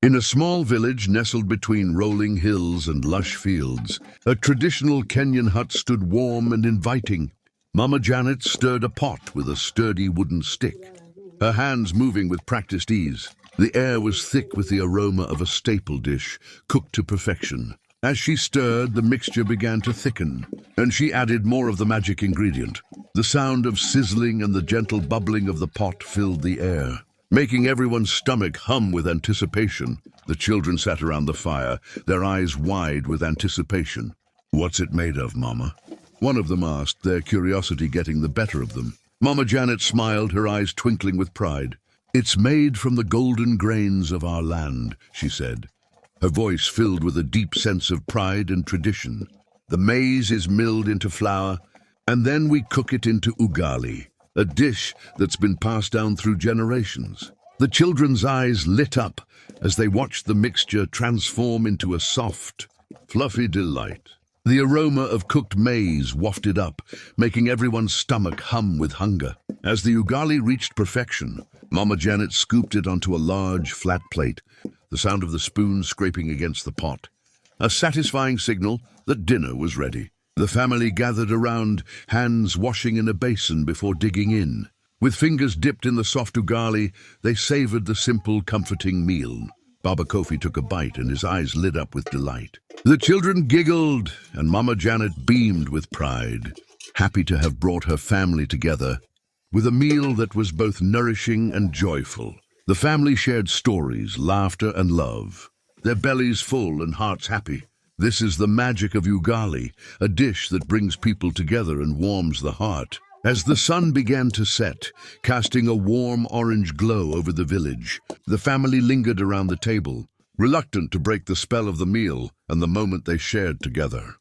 In a small village nestled between rolling hills and lush fields, a traditional Kenyan hut stood warm and inviting. Mama Janet stirred a pot with a sturdy wooden stick, her hands moving with practiced ease. The air was thick with the aroma of a staple dish, cooked to perfection. As she stirred, the mixture began to thicken, and she added more of the magic ingredient. The sound of sizzling and the gentle bubbling of the pot filled the air, making everyone's stomach hum with anticipation. The children sat around the fire, their eyes wide with anticipation. "What's it made of, Mama?" one of them asked, their curiosity getting the better of them. Mama Janet smiled, her eyes twinkling with pride. "It's made from the golden grains of our land," she said, her voice filled with a deep sense of pride and tradition. "The maize is milled into flour, and then we cook it into ugali, a dish that's been passed down through generations." The children's eyes lit up as they watched the mixture transform into a soft, fluffy delight. The aroma of cooked maize wafted up, making everyone's stomach hum with hunger. As the ugali reached perfection, Mama Janet scooped it onto a large, flat plate, the sound of the spoon scraping against the pot, a satisfying signal that dinner was ready. The family gathered around, hands washing in a basin before digging in. With fingers dipped in the soft ugali, they savored the simple, comforting meal. Baba Kofi took a bite and his eyes lit up with delight. The children giggled and Mama Janet beamed with pride, happy to have brought her family together with a meal that was both nourishing and joyful. The family shared stories, laughter and love, their bellies full and hearts happy. This is the magic of ugali, a dish that brings people together and warms the heart. As the sun began to set, casting a warm orange glow over the village, the family lingered around the table, reluctant to break the spell of the meal and the moment they shared together.